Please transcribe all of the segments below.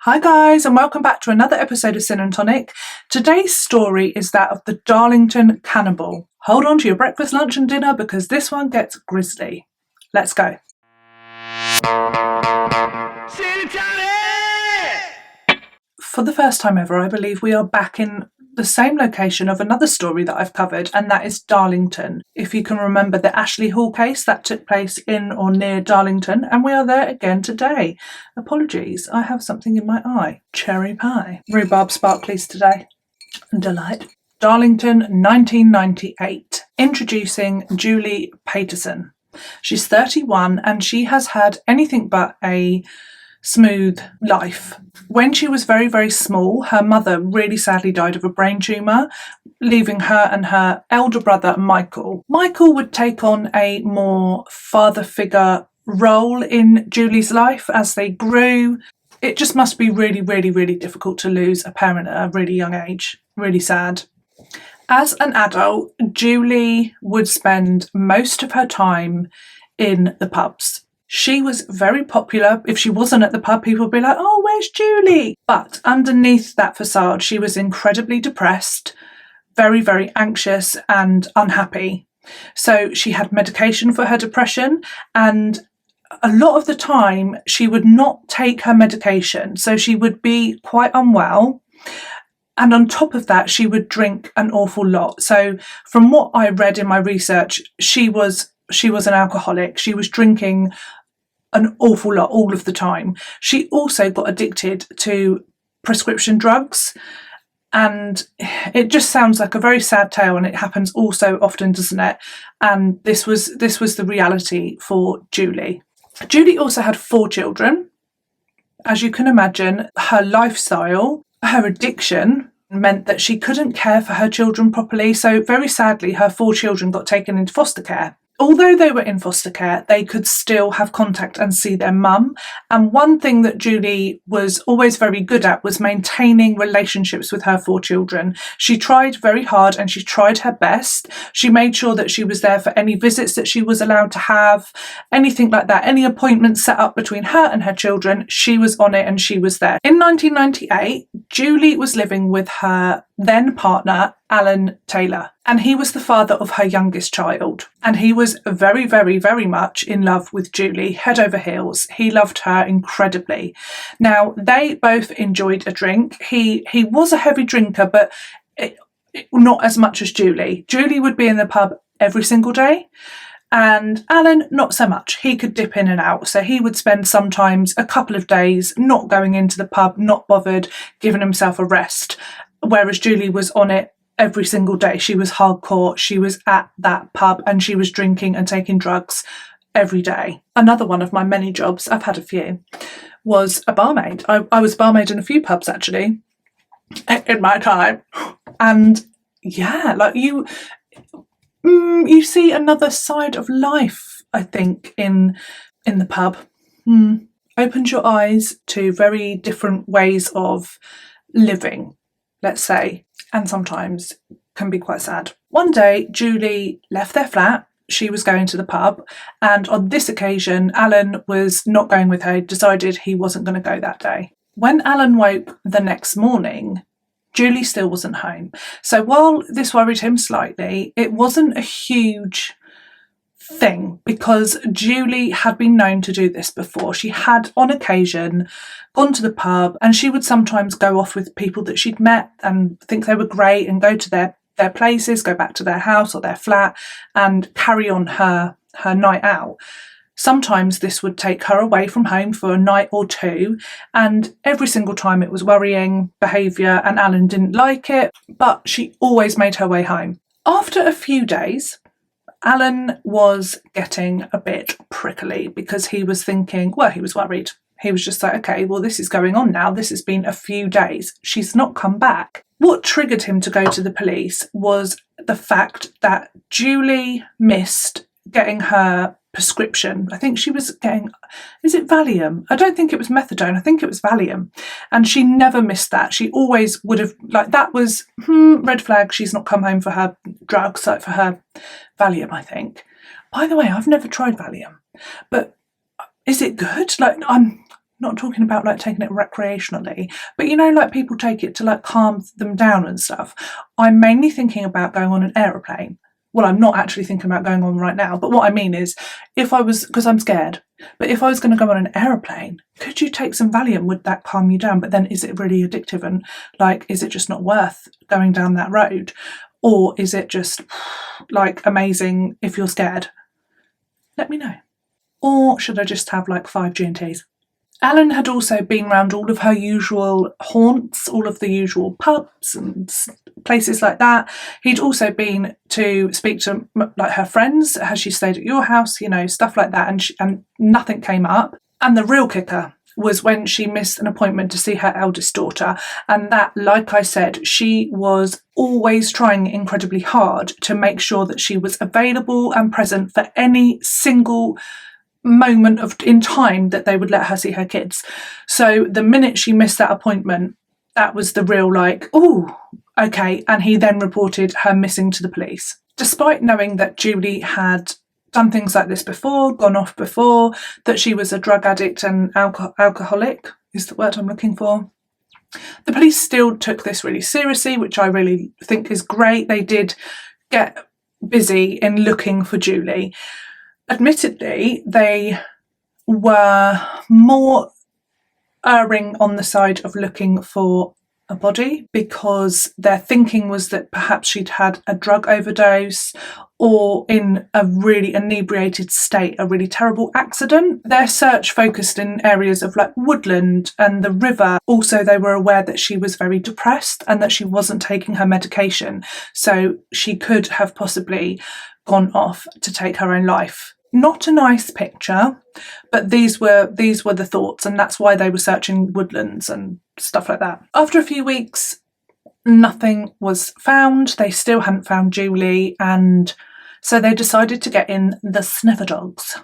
Hi guys, and welcome back to another episode of Sin and Tonic. Today's story is that of the Darlington Cannibal. Hold on to your breakfast, lunch and dinner because this one gets grisly. Let's go. Sin and Tonic! For the first time ever, I believe we are back in the same location of another story that I've covered, and that is Darlington. If you can remember the Ashley Hall case that took place in or near Darlington, and we are there again today. Apologies, I have something in my eye. Cherry pie. Rhubarb sparklies today. Delight. Darlington, 1998. Introducing Julie Paterson. She's 31 and she has had anything but a smooth life. When she was very, very small, her mother really sadly died of a brain tumour, leaving her and her elder brother, Michael. Michael would take on a more father figure role in Julie's life as they grew. It just must be really, really, really difficult to lose a parent at a really young age. Really sad. As an adult, Julie would spend most of her time in the pubs. She was very popular. If she wasn't at the pub, people would be like, oh, where's Julie? But underneath that facade, she was incredibly depressed, very, very anxious and unhappy. So she had medication for her depression, and a lot of the time she would not take her medication. So she would be quite unwell. And on top of that, she would drink an awful lot. So from what I read in my research, she was an alcoholic. She was drinking an awful lot all of the time. She also got addicted to prescription drugs, and it just sounds like a very sad tale, and it happens all so often, doesn't it? And this was the reality for Julie. Julie also had 4 children. As you can imagine, her lifestyle, her addiction meant that she couldn't care for her children properly. So very sadly, her 4 children got taken into foster care. Although they were in foster care, they could still have contact and see their mum. And one thing that Julie was always very good at was maintaining relationships with her 4 children. She tried very hard and she tried her best. She made sure that she was there for any visits that she was allowed to have, anything like that. Any appointments set up between her and her children, she was on it and she was there. In 1998, Julie was living with her then partner, Alan Taylor, and he was the father of her youngest child. And he was very, very, very much in love with Julie, head over heels. He loved her incredibly. Now, they both enjoyed a drink. He was a heavy drinker, but not as much as Julie. Julie would be in the pub every single day, and Alan, not so much. He could dip in and out. So he would spend sometimes a couple of days not going into the pub, not bothered, giving himself a rest. Whereas Julie was on it every single day. She was hardcore. She was at that pub and she was drinking and taking drugs every day. Another one of my many jobs, I've had a few, was a barmaid. I was a barmaid in a few pubs actually in my time. And yeah, like you see another side of life, I think, in the pub. Opens your eyes to very different ways of living, let's say, and sometimes can be quite sad. One day, Julie left their flat. She was going to the pub, and on this occasion, Alan was not going with her. He decided he wasn't going to go that day. When Alan woke the next morning, Julie still wasn't home. So while this worried him slightly, it wasn't a huge thing because Julie had been known to do this before. She had on occasion gone to the pub, and she would sometimes go off with people that she'd met and think they were great and go to their places, go back to their house or their flat and carry on her night out. Sometimes this would take her away from home for a night or two, and every single time it was worrying behaviour and Alan didn't like it, but she always made her way home. After a few days, Alan was getting a bit prickly because he was thinking, well, he was worried. He was just like, okay, well, this is going on now. This has been a few days. She's not come back. What triggered him to go to the police was the fact that Julie missed getting her prescription. I think she was getting, is it Valium? I don't think it was methadone. I think it was Valium. And she never missed that. She always would have, like, that was, red flag. She's not come home for her drugs, like for her Valium, I think. By the way, I've never tried Valium, but is it good? Like, not talking about like taking it recreationally, but you know, like people take it to like calm them down and stuff. I'm mainly thinking about going on an aeroplane. Well, I'm not actually thinking about going on right now, but what I mean is, if I was, because I'm scared, but if I was going to go on an aeroplane, could you take some Valium? Would that calm you down? But then is it really addictive? And like, is it just not worth going down that road? Or is it just like amazing if you're scared? Let me know. Or should I just have like 5 G&Ts? Alan had also been round all of her usual haunts, all of the usual pubs and places like that. He'd also been to speak to like her friends. Has she stayed at your house? You know, stuff like that. And nothing came up. And the real kicker was when she missed an appointment to see her eldest daughter. And that, like I said, she was always trying incredibly hard to make sure that she was available and present for any single moment in time that they would let her see her kids. So the minute she missed that appointment, that was the real like, oh, okay. And he then reported her missing to the police. Despite knowing that Julie had done things like this before, gone off before, that she was a drug addict and alcoholic is the word I'm looking for, the police still took this really seriously, which I really think is great. They did get busy in looking for Julie. Admittedly, they were more erring on the side of looking for a body because their thinking was that perhaps she'd had a drug overdose or in a really inebriated state, a really terrible accident. Their search focused in areas of like woodland and the river. Also, they were aware that she was very depressed and that she wasn't taking her medication. So she could have possibly gone off to take her own life. Not a nice picture, but these were the thoughts, and that's why they were searching woodlands and stuff like that. After a few weeks, nothing was found. They still hadn't found Julie, and so they decided to get in the sniffer dogs.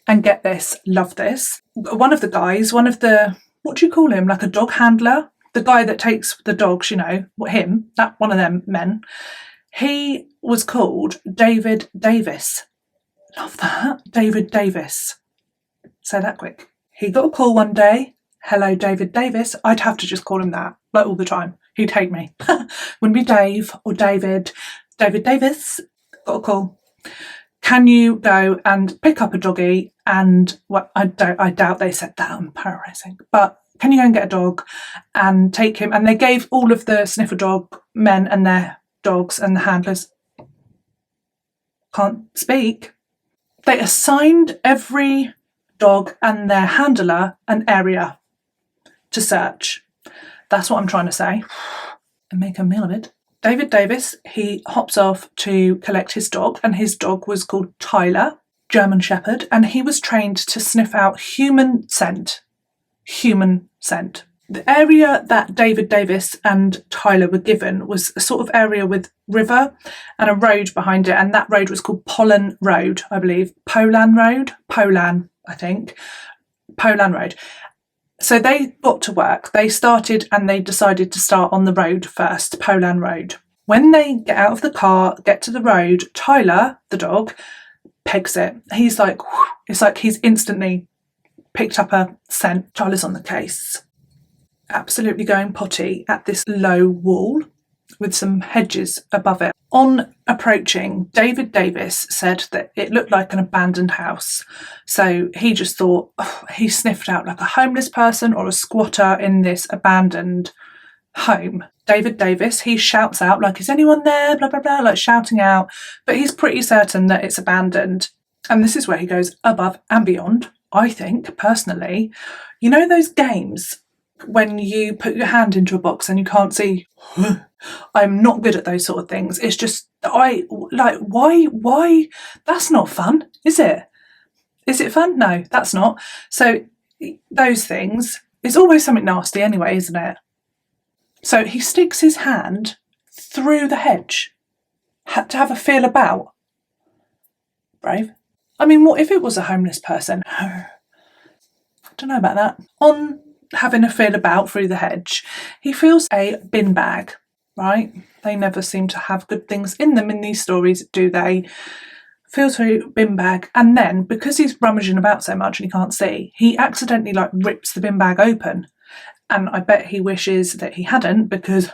And get this, love this. One of the, what do you call him? Like a dog handler? The guy that takes the dogs, you know, him, that one of them men. He was called David Davis. Love that. David Davis. Say that quick. He got a call one day. Hello, David Davis. I'd have to just call him that, like all the time. He'd hate me. Wouldn't be Dave or David. David Davis got a call. Can you go and pick up a doggy? And well, I doubt they said that. I'm paraphrasing. But can you go and get a dog and take him? And they gave all of the sniffer dog men and their dogs and the handlers, can't speak. They assigned every dog and their handler an area to search. That's what I'm trying to say. And make a meal of it. David Davis, he hops off to collect his dog, and his dog was called Tyler, German Shepherd, and he was trained to sniff out human scent. Human scent. The area that David Davis and Tyler were given was a sort of area with river and a road behind it, and that road was called Pollan Road, I believe. Pollan Road? Pollan, I think. Pollan Road. So they got to work. They started and they decided to start on the road first, Pollan Road. When they get out of the car, get to the road, Tyler, the dog, pegs it. He's like, whew, it's like he's instantly picked up a scent. Tyler's on the case. Absolutely going potty at this low wall with some hedges above it. On approaching, David Davis said that it looked like an abandoned house. So he just thought, he sniffed out like a homeless person or a squatter in this abandoned home. David Davis, he shouts out like, is anyone there? Blah, blah, blah, like shouting out. But he's pretty certain that it's abandoned. And this is where he goes above and beyond, I think, personally. You know those games when you put your hand into a box and you can't see? I'm not good at those sort of things. It's just, why? That's not fun, is it? Is it fun? No, that's not. So those things, it's always something nasty anyway, isn't it? So he sticks his hand through the hedge to have a feel about. Brave. I mean, what if it was a homeless person? I don't know about that. On having a feel about through the hedge, he feels a bin bag, right? They never seem to have good things in them in these stories, do they? feels through bin bag, and then, because he's rummaging about so much and he can't see, he accidentally rips the bin bag open. And I bet he wishes that he hadn't, because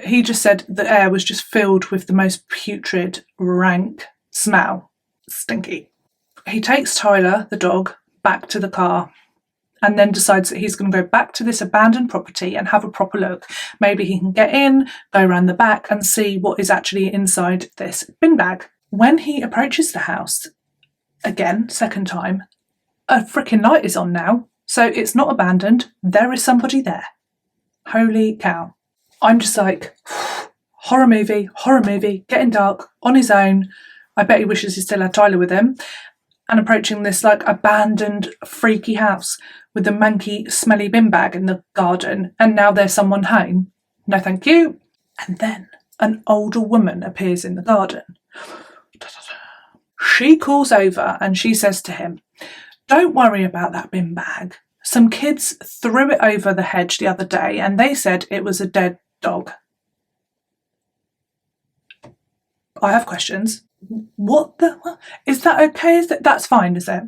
he just said the air was just filled with the most putrid, rank smell. Stinky. He takes Tyler, the dog, back to the car, and then decides that he's going to go back to this abandoned property and have a proper look. Maybe he can get in, go around the back and see what is actually inside this bin bag. When he approaches the house, again, second time, a freaking light is on now. So it's not abandoned. There is somebody there. Holy cow. I'm just like, horror movie, getting dark, on his own. I bet he wishes he still had Tyler with him. And approaching this abandoned, freaky house with the manky, smelly bin bag in the garden. And now there's someone home. No thank you. And then an older woman appears in the garden. She calls over and she says to him, "Don't worry about that bin bag. Some kids threw it over the hedge the other day and they said it was a dead dog." I have questions. What? Is that okay? That's fine, is it?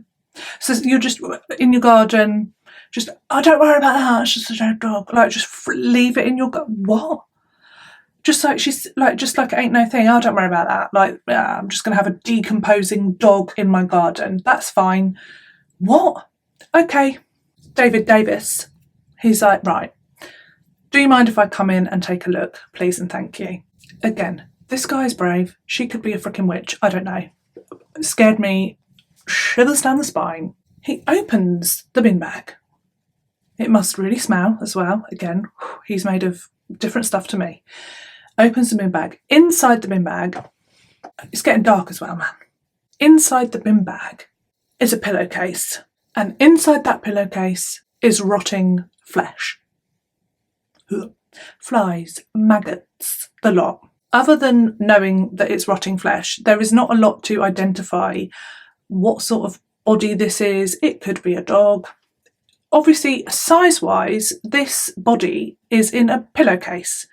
So you're just in your garden, don't worry about that, it's just a dead dog. Just leave it in your garden. What? Just like it ain't no thing. Oh, don't worry about that. I'm just going to have a decomposing dog in my garden. That's fine. What? Okay. David Davis. He's like, right. Do you mind if I come in and take a look, please and thank you? Again, this guy's brave. She could be a freaking witch. I don't know. It scared me. Shivers down the spine. He opens the bin bag. It must really smell as well. Again, he's made of different stuff to me. Opens the bin bag. Inside the bin bag, it's getting dark as well, man. Inside the bin bag is a pillowcase. And inside that pillowcase is rotting flesh. Flies, maggots, the lot. Other than knowing that it's rotting flesh, there is not a lot to identify what sort of body this is. It could be a dog. Obviously, size-wise, this body is in a pillowcase,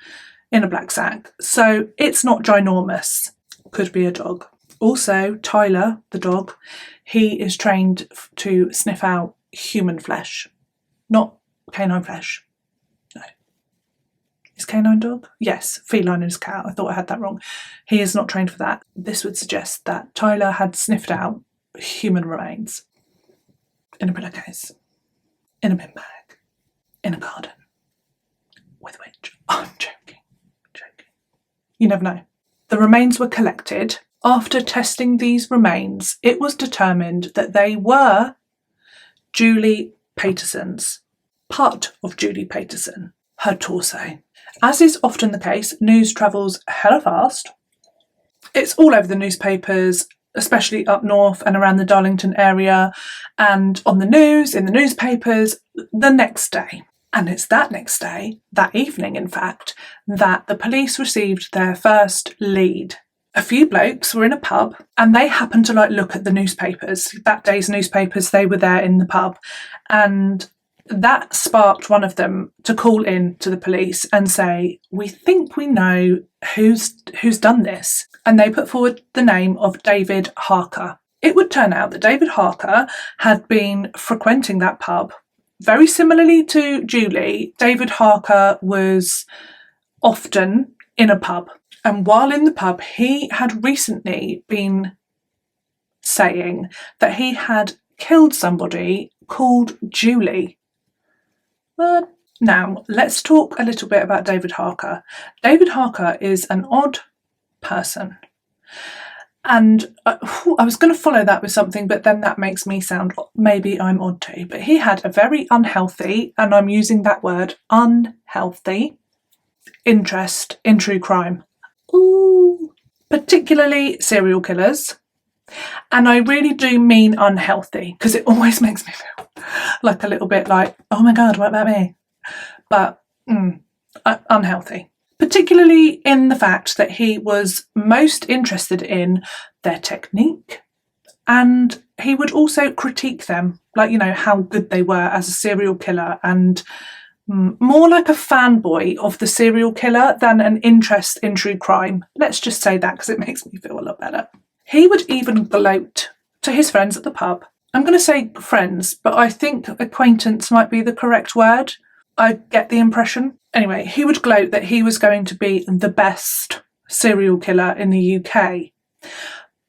in a black sack, so it's not ginormous. Could be a dog. Also, Tyler, the dog, he is trained to sniff out human flesh, not canine flesh. No. Is canine dog? Yes, feline is cat. I thought I had that wrong. He is not trained for that. This would suggest that Tyler had sniffed out human remains in a pillowcase, in a bin bag, in a garden. With which, I'm joking. You never know. The remains were collected. After testing these remains, it was determined that they were Julie Paterson's, part of Julie Paterson, her torso. As is often the case, news travels hella fast. It's all over the newspapers, especially up north and around the Darlington area, and on the news, in the newspapers, the next day. And it's that next day, that evening in fact, that the police received their first lead. A few blokes were in a pub and they happened to look at the newspapers, that day's newspapers. They were there in the pub, and that sparked one of them to call in to the police and say, "We think we know who's done this." And they put forward the name of David Harker. It would turn out that David Harker had been frequenting that pub. Very similarly to Julie, David Harker was often in a pub. And while in the pub, he had recently been saying that he had killed somebody called Julie. But now, let's talk a little bit about David Harker. David Harker is an odd person. And I was going to follow that with something, but then that makes me sound, maybe I'm odd too. But he had a very unhealthy, and I'm using that word, unhealthy, interest in true crime. Ooh. Particularly serial killers. And I really do mean unhealthy, because it always makes me feel like a little bit like, oh my God, what about me? But unhealthy. Particularly in the fact that he was most interested in their technique, and he would also critique them, how good they were as a serial killer, and more like a fanboy of the serial killer than an interest in true crime. Let's just say that, because it makes me feel a lot better. He would even gloat to his friends at the pub. I'm going to say friends, but I think acquaintance might be the correct word. I get the impression. Anyway, he would gloat that he was going to be the best serial killer in the UK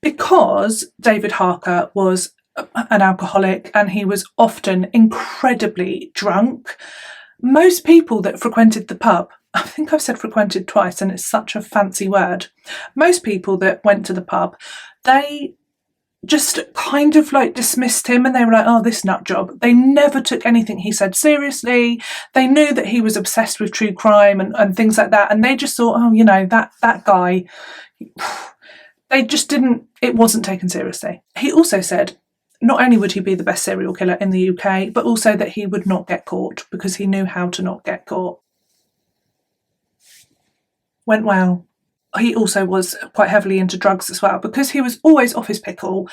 because David Harker was an alcoholic and he was often incredibly drunk. Most people that frequented the pub, I think I've said frequented twice and it's such a fancy word. Most people that went to the pub, they just kind of like dismissed him and they were like, oh, this nut job. They never took anything he said seriously. They knew that he was obsessed with true crime and things like that. And they just thought, oh, you know, that guy, they just didn't, it wasn't taken seriously. He also said not only would he be the best serial killer in the UK, but also that he would not get caught because he knew how to not get caught. Went well. He also was quite heavily into drugs as well because he was always off his pickle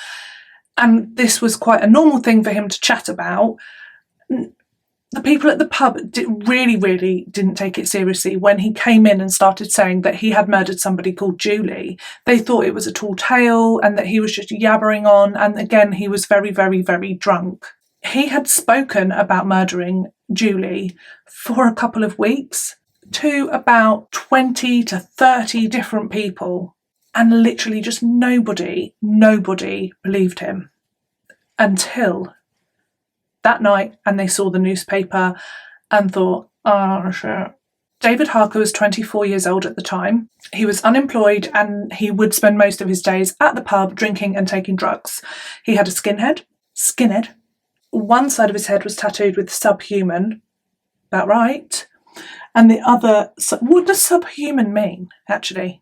and this was quite a normal thing for him to chat about. The people at the pub really didn't take it seriously when he came in and started saying that he had murdered somebody called Julie. They thought it was a tall tale and that he was just yabbering on, and again he was very drunk. He had spoken about murdering Julie for a couple of weeks to about 20 to 30 different people, and literally just nobody believed him until that night and they saw the newspaper and thought, oh shit. David Harker was 24 years old at the time. He was unemployed and he would spend most of his days at the pub drinking and taking drugs. He had a skinhead. One side of his head was tattooed with subhuman, about right. And the other, what does subhuman mean, actually?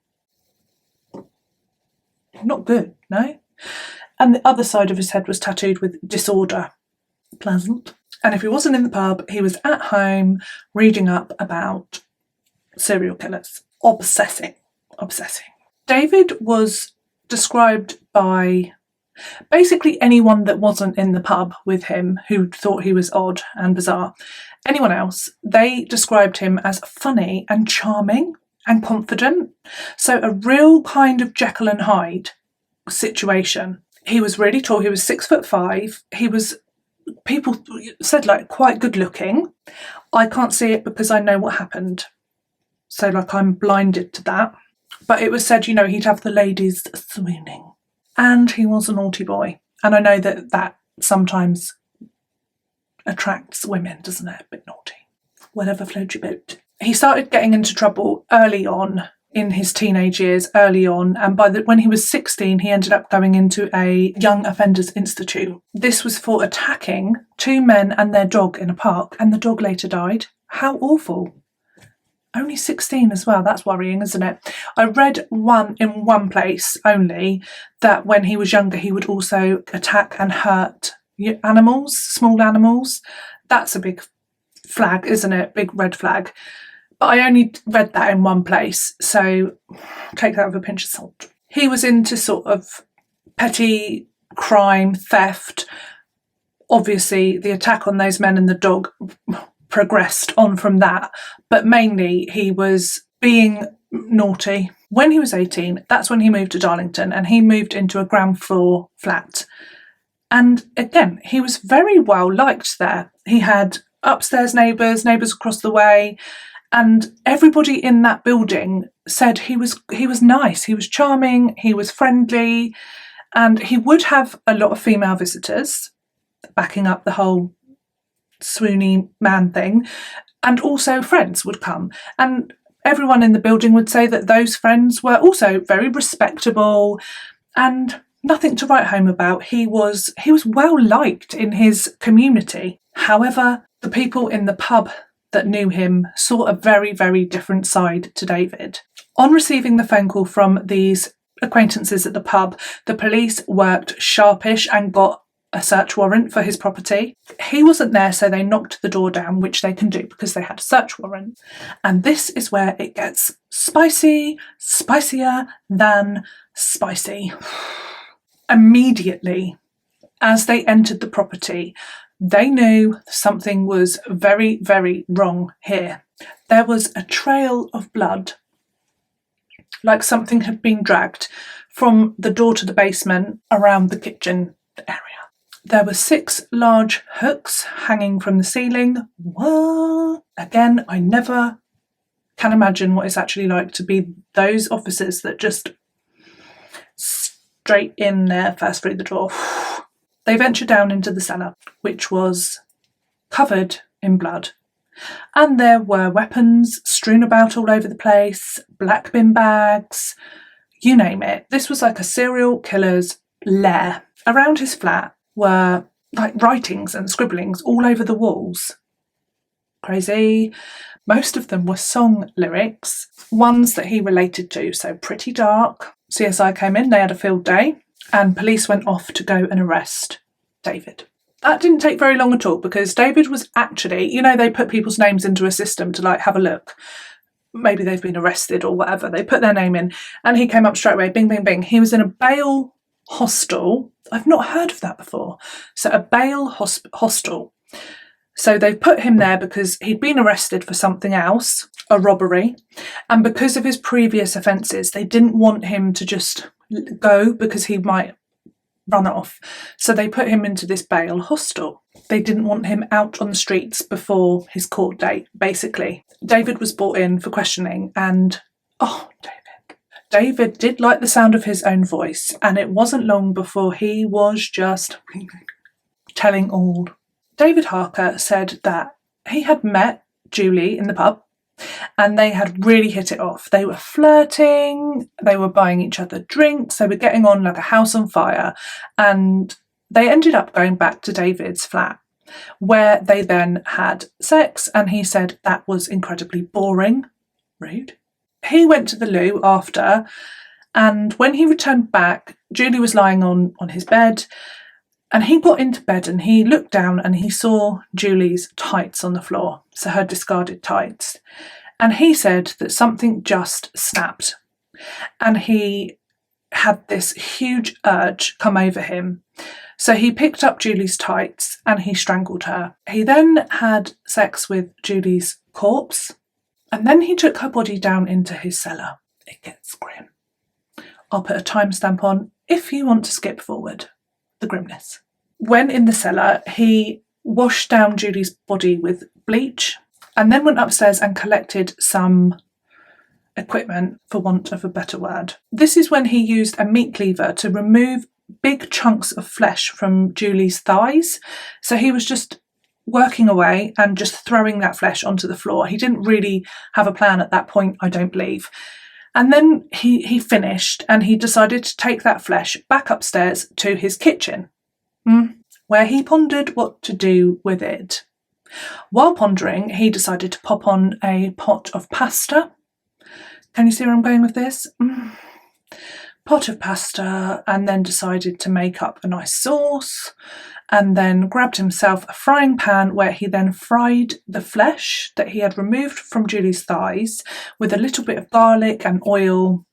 Not good, no? And the other side of his head was tattooed with disorder. Pleasant. And if he wasn't in the pub, he was at home reading up about serial killers. Obsessing. David was described by basically anyone that wasn't in the pub with him who thought he was odd and bizarre. Anyone else, they described him as funny and charming and confident. So a real kind of Jekyll and Hyde situation. He was really tall. He was 6'5". He was, people said, like, quite good looking. I can't see it because I know what happened. So like I'm blinded to that. But it was said, you know, he'd have the ladies swooning. And he was a naughty boy. And I know that sometimes attracts women, doesn't it? A bit naughty. Whatever floats your boat. He started getting into trouble early on in his teenage years, and when he was 16, he ended up going into a young offenders institute. This was for attacking two men and their dog in a park, and the dog later died. How awful. Only 16 as well. That's worrying, isn't it? I read in one place only that when he was younger, he would also attack and hurt animals, small animals. That's a big flag, isn't it? Big red flag. But I only read that in one place, so take that with a pinch of salt. He was into sort of petty crime, theft. Obviously, the attack on those men and the dog progressed on from that, but mainly he was being naughty. When he was 18, that's when he moved to Darlington, and he moved into a ground floor flat. And again, he was very well liked there. He had upstairs neighbours across the way, and everybody in that building said he was nice, he was charming, he was friendly, and he would have a lot of female visitors, backing up the whole swoony man thing, and also friends would come. And everyone in the building would say that those friends were also very respectable and nothing to write home about. He was well liked in his community. However, the people in the pub that knew him saw a very, very different side to David. On receiving the phone call from these acquaintances at the pub, the police worked sharpish and got a search warrant for his property. He wasn't there, so they knocked the door down, which they can do because they had a search warrant. And this is where it gets spicier than spicy. Immediately, as they entered the property, they knew something was very, very wrong here. There was a trail of blood, like something had been dragged from the door to the basement around the kitchen area. There were 6 large hooks hanging from the ceiling. What? Again, I never can imagine what it's actually like to be those officers that just straight in there first through the door. They ventured down into the cellar, which was covered in blood. And there were weapons strewn about all over the place, black bin bags, you name it. This was like a serial killer's lair. Around his flat were like writings and scribblings all over the walls. Crazy. Most of them were song lyrics, ones that he related to, so pretty dark. CSI came in, they had a field day, and police went off to go and arrest David. That didn't take very long at all, because David was actually, you know, they put people's names into a system to like have a look. Maybe they've been arrested or whatever. They put their name in and he came up straight away, bing, bing, bing. He was in a bail hostel. I've not heard of that before. So a bail hostel. So they put him there because he'd been arrested for something else, a robbery. And because of his previous offences, they didn't want him to just go because he might run off. So they put him into this bail hostel. They didn't want him out on the streets before his court date, basically. David was brought in for questioning and, David did like the sound of his own voice, and it wasn't long before he was just telling all. David Harker said that he had met Julie in the pub and they had really hit it off. They were flirting, they were buying each other drinks, they were getting on like a house on fire, and they ended up going back to David's flat, where they then had sex, and he said that was incredibly boring. Rude. He went to the loo after, and when he returned back, Julie was lying on his bed, and he got into bed and he looked down and he saw Julie's tights on the floor, so her discarded tights. And he said that something just snapped, and he had this huge urge come over him. So he picked up Julie's tights and he strangled her. He then had sex with Julie's corpse, and then he took her body down into his cellar. It gets grim. I'll put a timestamp on if you want to skip forward the grimness. When in the cellar, he washed down Julie's body with bleach and then went upstairs and collected some equipment, for want of a better word. This is when he used a meat cleaver to remove big chunks of flesh from Julie's thighs. So he was just working away and just throwing that flesh onto the floor. He didn't really have a plan at that point, I don't believe. And then he finished and he decided to take that flesh back upstairs to his kitchen, where he pondered what to do with it. While pondering, he decided to pop on a pot of pasta. Can you see where I'm going with this? Pot of pasta, and then decided to make up a nice sauce, and then grabbed himself a frying pan where he then fried the flesh that he had removed from Julie's thighs with a little bit of garlic and oil,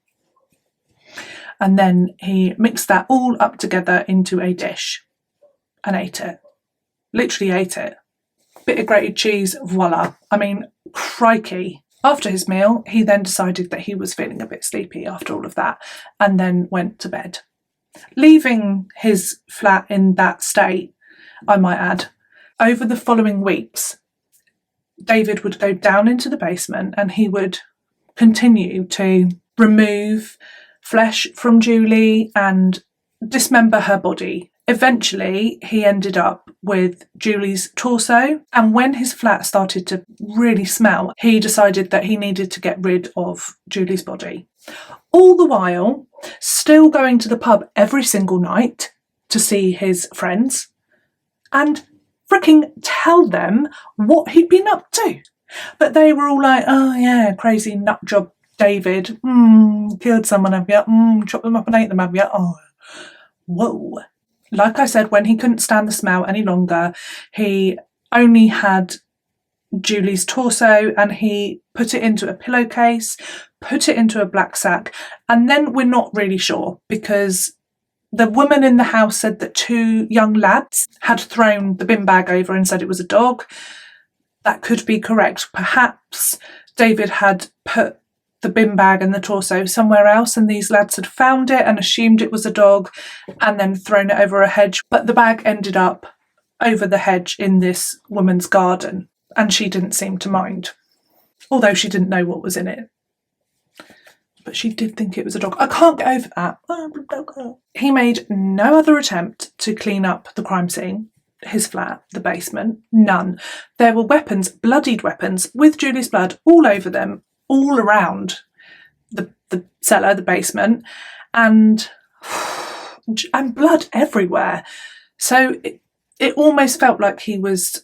and then he mixed that all up together into a dish and ate it. Literally ate it. Bit of grated cheese, voila. I mean, crikey. After his meal, he then decided that he was feeling a bit sleepy after all of that, and then went to bed. Leaving his flat in that state, I might add. Over the following weeks, David would go down into the basement and he would continue to remove flesh from Julie and dismember her body. Eventually, he ended up with Julie's torso, and when his flat started to really smell, he decided that he needed to get rid of Julie's body. All the while, still going to the pub every single night to see his friends and freaking tell them what he'd been up to. But they were all like, oh yeah, crazy nut job David. Killed someone, have you? Chopped them up and ate them, have you? Oh, whoa. Like I said, when he couldn't stand the smell any longer, he only had Julie's torso and he put it into a pillowcase, put it into a black sack, and then we're not really sure because the woman in the house said that 2 young lads had thrown the bin bag over and said it was a dog. That could be correct. Perhaps David had put the bin bag and the torso somewhere else, and these lads had found it and assumed it was a dog and then thrown it over a hedge. But the bag ended up over the hedge in this woman's garden, and she didn't seem to mind, although she didn't know what was in it. But she did think it was a dog. I can't get over that. He made no other attempt to clean up the crime scene, his flat, the basement, none. There were weapons, bloodied weapons, with Julie's blood all over them, all around the cellar, the basement, and blood everywhere. So it almost felt like he was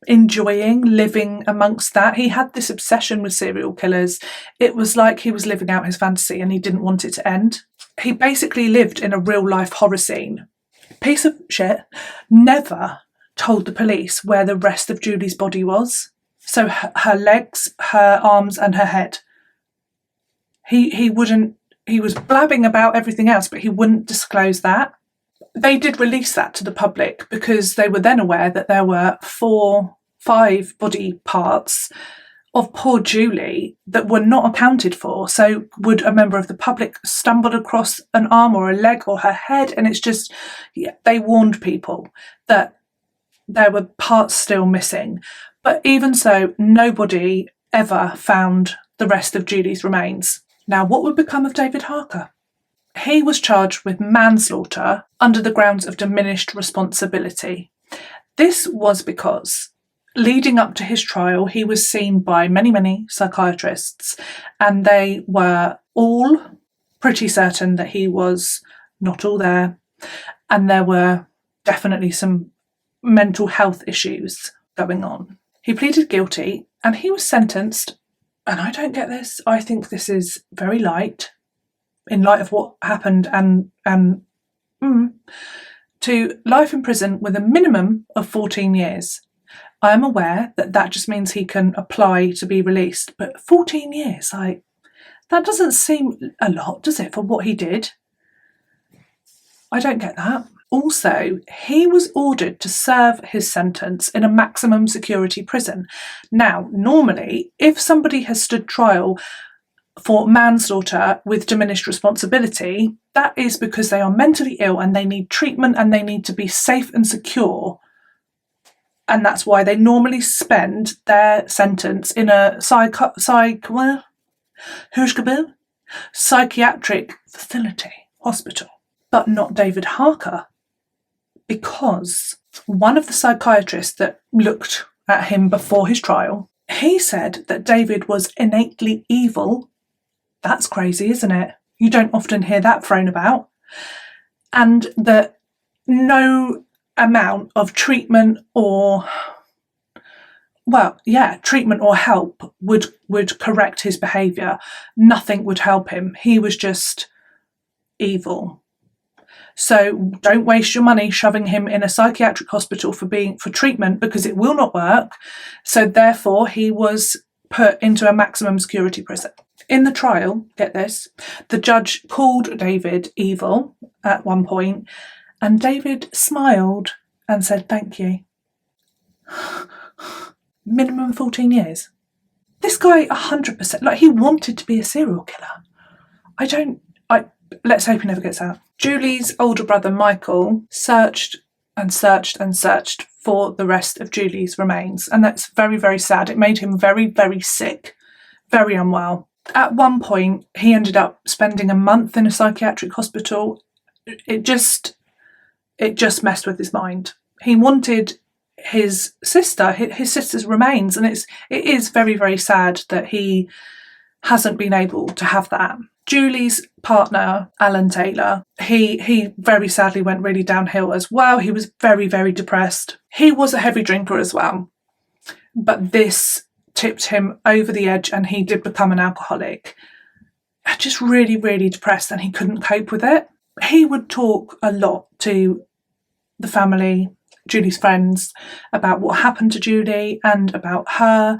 enjoying living amongst that. He had this obsession with serial killers. It was like he was living out his fantasy and he didn't want it to end. He basically lived in a real life horror scene. Piece of shit. Never told the police where the rest of Julie's body was. So her legs, her arms and her head. He was blabbing about everything else, but he wouldn't disclose that. They did release that to the public because they were then aware that there were 5 body parts of poor Julie that were not accounted for. So would a member of the public stumble across an arm or a leg or her head? And it's just, they warned people that there were parts still missing. But even so, nobody ever found the rest of Julie's remains. Now, what would become of David Harker? He was charged with manslaughter under the grounds of diminished responsibility. This was because, leading up to his trial, he was seen by many, many psychiatrists, and they were all pretty certain that he was not all there, and there were definitely some mental health issues going on. He pleaded guilty, and he was sentenced, and I don't get this, I think this is very light, in light of what happened, to life in prison with a minimum of 14 years. I am aware that that just means he can apply to be released, but 14 years, that doesn't seem a lot, does it, for what he did? I don't get that. Also, he was ordered to serve his sentence in a maximum security prison. Now, normally, if somebody has stood trial for manslaughter with diminished responsibility, that is because they are mentally ill and they need treatment and they need to be safe and secure. And that's why they normally spend their sentence in a psychiatric facility, hospital. But not David Harker, because one of the psychiatrists that looked at him before his trial, he said that David was innately evil. That's crazy, isn't it? You don't often hear that thrown about. And that no amount of treatment or help would correct his behaviour. Nothing would help him. He was just evil. So don't waste your money shoving him in a psychiatric hospital for treatment, because it will not work. So therefore he was put into a maximum security prison. In the trial, get this, the judge called David evil at one point, and David smiled and said, "Thank you." Minimum 14 years. This guy 100%, he wanted to be a serial killer. Let's hope he never gets out. Julie's older brother, Michael, searched and searched and searched for the rest of Julie's remains. And that's very, very sad. It made him very, very sick, very unwell. At one point, he ended up spending a month in a psychiatric hospital. It just messed with his mind. He wanted his sister's remains, and it is very, very sad that he hasn't been able to have that. Julie's partner, Alan Taylor, he very sadly went really downhill as well. He was very, very depressed. He was a heavy drinker as well, but this tipped him over the edge and he did become an alcoholic. Just really, really depressed, and he couldn't cope with it. He would talk a lot to the family, Julie's friends, about what happened to Julie and about her.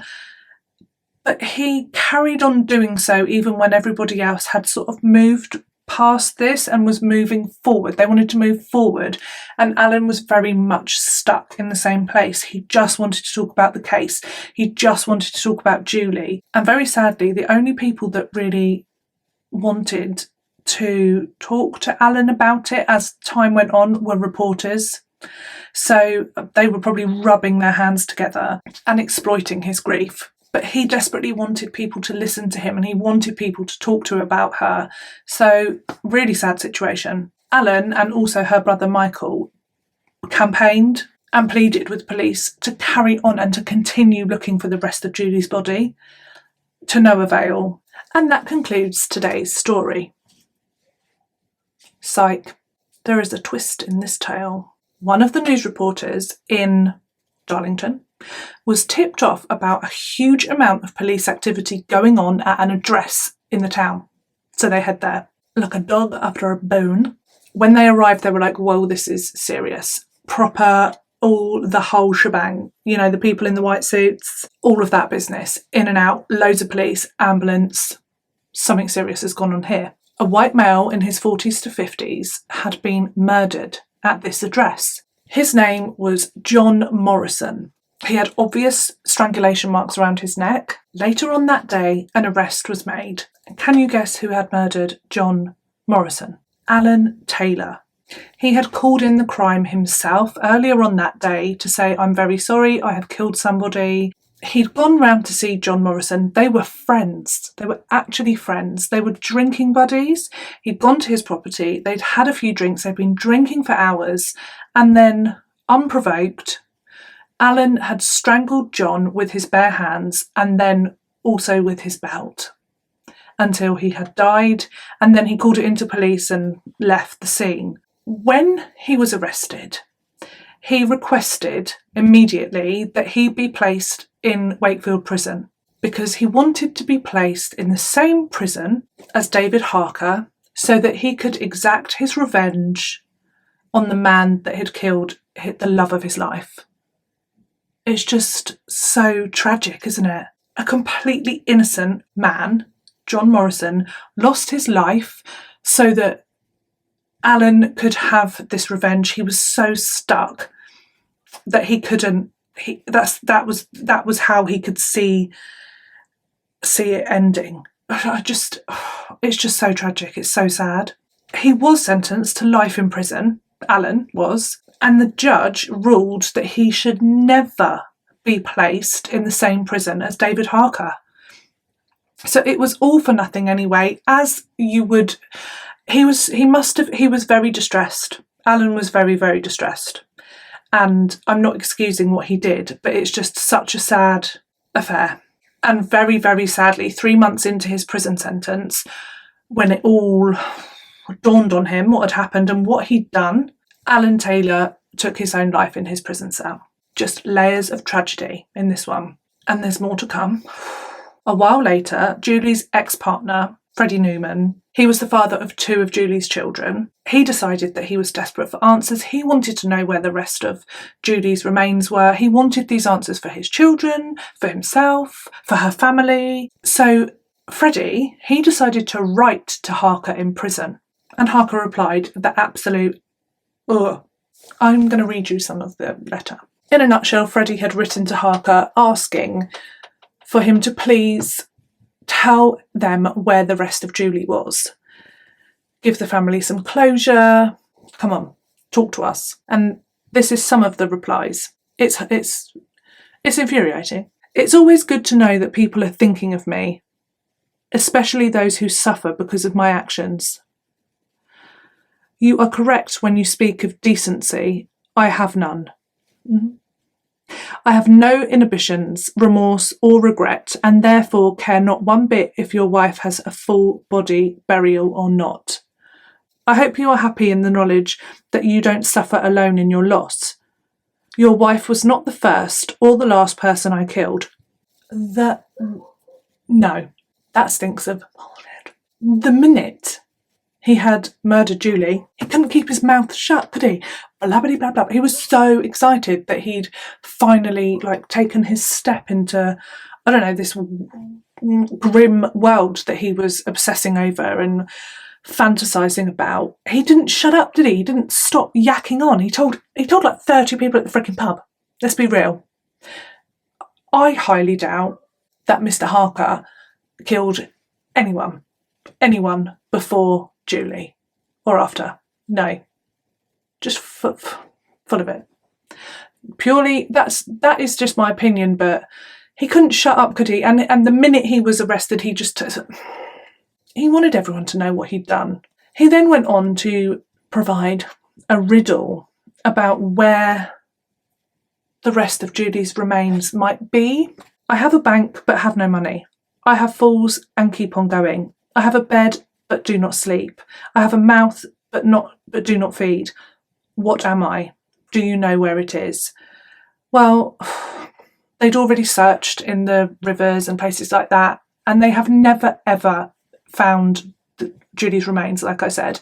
But he carried on doing so even when everybody else had sort of moved past this and was moving forward. They wanted to move forward, and Alan was very much stuck in the same place. He just wanted to talk about the case. He just wanted to talk about Julie. And very sadly, the only people that really wanted to talk to Alan about it as time went on were reporters. So they were probably rubbing their hands together and exploiting his grief. But he desperately wanted people to listen to him, and he wanted people to talk to about her. So really sad situation. Alan and also her brother Michael campaigned and pleaded with police to carry on and to continue looking for the rest of Julie's body, to no avail. And that concludes today's story. Psych. There is a twist in this tale. One of the news reporters in Darlington was tipped off about a huge amount of police activity going on at an address in the town. So they head there, like a dog after a bone. When they arrived, they were like, whoa, this is serious. Proper, the whole shebang. You know, the people in the white suits, all of that business. In and out, loads of police, ambulance. Something serious has gone on here. A white male in his 40s to 50s had been murdered at this address. His name was John Morrison. He had obvious strangulation marks around his neck. Later on that day, an arrest was made. Can you guess who had murdered John Morrison? Alan Taylor. He had called in the crime himself earlier on that day to say, I'm very sorry, I have killed somebody. He'd gone round to see John Morrison. They were friends. They were actually friends. They were drinking buddies. He'd gone to his property. They'd had a few drinks. They'd been drinking for hours. And then, unprovoked, Alan had strangled John with his bare hands and then also with his belt until he had died, and then he called it into police and left the scene. When he was arrested, he requested immediately that he be placed in Wakefield Prison because he wanted to be placed in the same prison as David Harker so that he could exact his revenge on the man that had killed the love of his life. It's just so tragic, isn't it? A completely innocent man, John Morrison, lost his life so that Alan could have this revenge. He was so stuck that he couldn't. That was how he could see it ending. It's just so tragic. It's so sad. He was sentenced to life in prison. Alan was. And the judge ruled that he should never be placed in the same prison as David Harker. So it was all for nothing anyway, as you would. He was very distressed. Alan was very, very distressed. And I'm not excusing what he did, but it's just such a sad affair. And very, very sadly, 3 months into his prison sentence, when it all dawned on him what had happened and what he'd done, Alan Taylor took his own life in his prison cell. Just layers of tragedy in this one. And there's more to come. A while later, Julie's ex-partner, Freddie Newman, he was the father of 2 of Julie's children. He decided that he was desperate for answers. He wanted to know where the rest of Julie's remains were. He wanted these answers for his children, for himself, for her family. So Freddie, he decided to write to Harker in prison. And Harker replied the absolute, ugh. I'm going to read you some of the letter. In a nutshell, Freddie had written to Harker asking for him to please tell them where the rest of Julie was. Give the family some closure. Come on, talk to us. And this is some of the replies. It's infuriating. It's always good to know that people are thinking of me, especially those who suffer because of my actions. You are correct when you speak of decency. I have none. Mm-hmm. I have no inhibitions, remorse or regret, and therefore care not one bit if your wife has a full body burial or not. I hope you are happy in the knowledge that you don't suffer alone in your loss. Your wife was not the first or the last person I killed. No, that stinks of bullshit. The minute he had murdered Julie, he couldn't keep his mouth shut, could he? Blah, blah, blah, blah. He was so excited that he'd finally taken his step into, I don't know, this grim world that he was obsessing over. And fantasizing about. He didn't shut up, did he? He didn't stop yakking on. He told like 30 people at the freaking pub. Let's be real. I highly doubt that Mr. Harker killed anyone before Julie or after. No, just full of it. Purely, that is just my opinion, but he couldn't shut up, could he? And the minute he was arrested, he wanted everyone to know what he'd done. He then went on to provide a riddle about where the rest of Julie's remains might be. I have a bank but have no money. I have fools and keep on going. I have a bed but do not sleep. I have a mouth but do not feed. What am I? Do you know where it is? Well, they'd already searched in the rivers and places like that, and they have never ever found Julie's remains, like I said.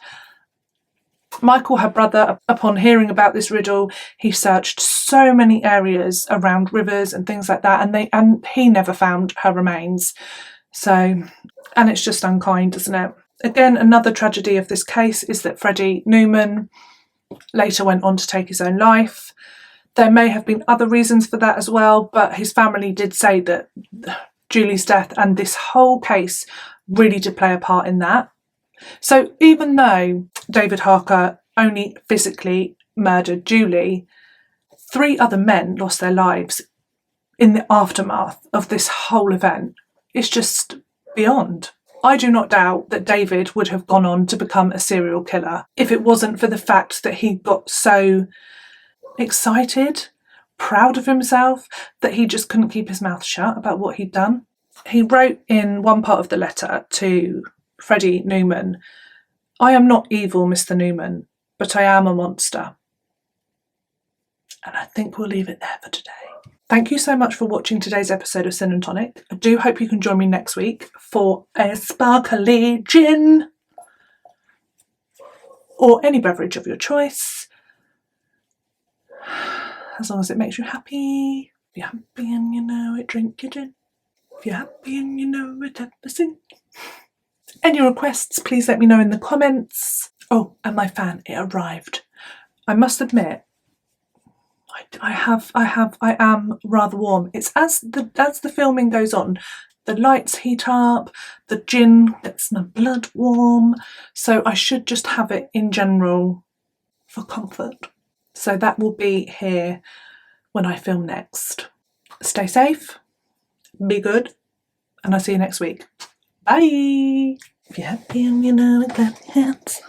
Michael, her brother, upon hearing about this riddle, he searched so many areas around rivers and things like that, and he never found her remains. So, and it's just unkind, isn't it? Again, another tragedy of this case is that Freddie Newman later went on to take his own life. There may have been other reasons for that as well, but his family did say that Julie's death and this whole case really did play a part in that. So even though David Harker only physically murdered Julie, 3 other men lost their lives in the aftermath of this whole event. It's just beyond. I do not doubt that David would have gone on to become a serial killer if it wasn't for the fact that he got so excited, proud of himself, that he just couldn't keep his mouth shut about what he'd done. He wrote in one part of the letter to Freddie Newman, "I am not evil, Mr. Newman, but I am a monster." And I think we'll leave it there for today. Thank you so much for watching today's episode of Sin and Tonic. I do hope you can join me next week for a sparkly gin or any beverage of your choice, as long as it makes you happy. If you're happy and you know it, drink your gin. If you're happy and you know it, have a sing. Any requests, please let me know in the comments. Oh, and my fan, it arrived. I must admit, I am rather warm. It's as the filming goes on, the lights heat up, the gin gets my blood warm, so I should just have it in general for comfort. So that will be here when I film next. Stay safe, be good, and I'll see you next week. Bye! If you're happy and you know it, clap your hands.